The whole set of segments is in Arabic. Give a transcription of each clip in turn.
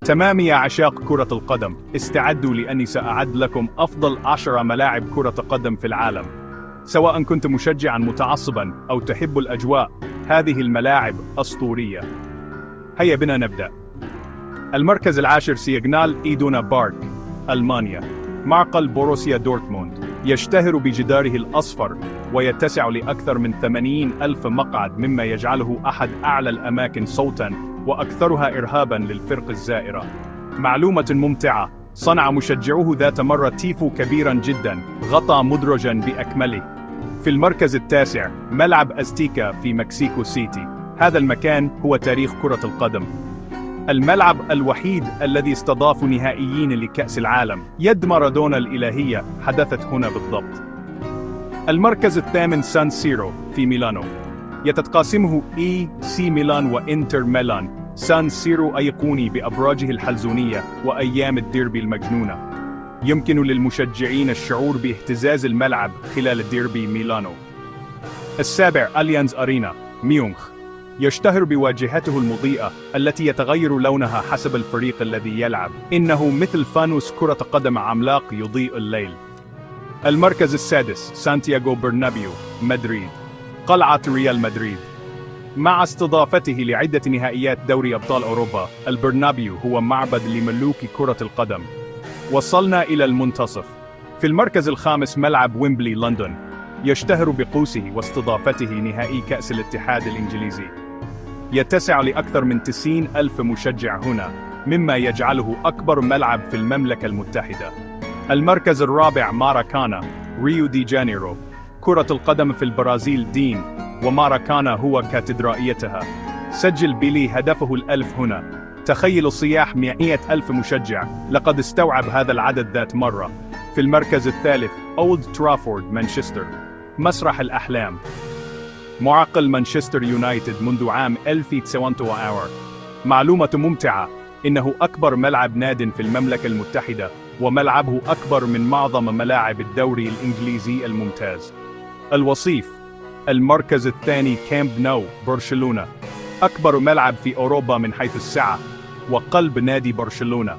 تمام يا عشاق كرة القدم، استعدوا لأني سأعد لكم أفضل 10 ملاعب كرة قدم في العالم. سواء كنت مشجعا متعصبا أو تحب الأجواء، هذه الملاعب أسطورية. هيا بنا نبدأ. المركز العاشر سيجنال إيدونا بارك، ألمانيا. معقل بوروسيا دورتموند يشتهر بجداره الأصفر ويتسع لأكثر من 80,000 مقعد، مما يجعله أحد أعلى الأماكن صوتاً وأكثرها إرهاباً للفرق الزائرة. معلومة ممتعة: صنع مشجعوه ذات مرة تيفو كبيراً جداً غطى مدرجاً بأكمله. في المركز التاسع ملعب أزتيكا في مكسيكو سيتي. هذا المكان هو تاريخ كرة القدم. الملعب الوحيد الذي استضاف نهائيين لكأس العالم. يد مارادونا الإلهية حدثت هنا بالضبط. المركز الثامن سان سيرو في ميلانو. يتقاسمه إي سي ميلان وإنتر ميلان. سان سيرو أيقوني بأبراجه الحلزونية وأيام الديربي المجنونة. يمكن للمشجعين الشعور باهتزاز الملعب خلال ديربي ميلانو. السابع أليانز أرينا، ميونخ. يشتهر بواجهته المضيئة التي يتغير لونها حسب الفريق الذي يلعب. إنه مثل فانوس كرة قدم عملاق يضيء الليل. المركز السادس سانتياغو برنابيو، مدريد. قلعة ريال مدريد. مع استضافته لعدة نهائيات دوري أبطال أوروبا، البرنابيو هو معبد لملوك كرة القدم. وصلنا إلى المنتصف. في المركز الخامس ملعب ويمبلي، لندن. يشتهر بقوسه واستضافته نهائي كأس الاتحاد الإنجليزي. يتسع لأكثر من 90,000 مشجع هنا، مما يجعله أكبر ملعب في المملكة المتحدة. المركز الرابع ماراكانا، ريو دي جانيرو. كرة القدم في البرازيل دين، وماراكانا هو كاتدرائيتها. سجل بيلي هدفه ال1000 هنا. تخيلوا صياح 100,000 مشجع، لقد استوعب هذا العدد ذات مرة. في المركز الثالث أولد ترافورد، مانشستر. مسرح الأحلام. معقل مانشستر يونايتد منذ عام 1900. معلومة ممتعة: إنه أكبر ملعب ناد في المملكة المتحدة، وملعبه أكبر من معظم ملاعب الدوري الإنجليزي الممتاز. الوصيف. المركز الثاني كامب نو، برشلونة. أكبر ملعب في أوروبا من حيث السعة، وقلب نادي برشلونة.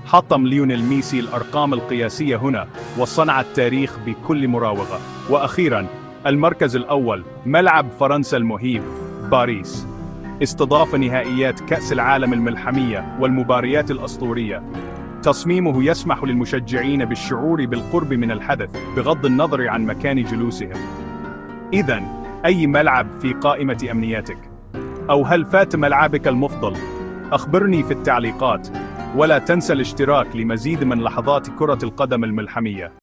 حطم ليونيل ميسي الأرقام القياسية هنا، وصنع التاريخ بكل مراوغة. وأخيراً المركز الأول ملعب فرنسا المهيب، باريس. استضاف نهائيات كأس العالم الملحمية والمباريات الأسطورية. تصميمه يسمح للمشجعين بالشعور بالقرب من الحدث بغض النظر عن مكان جلوسهم. إذن، أي ملعب في قائمة أمنياتك؟ أو هل فات ملعبك المفضل؟ أخبرني في التعليقات، ولا تنسى الاشتراك لمزيد من لحظات كرة القدم الملحمية.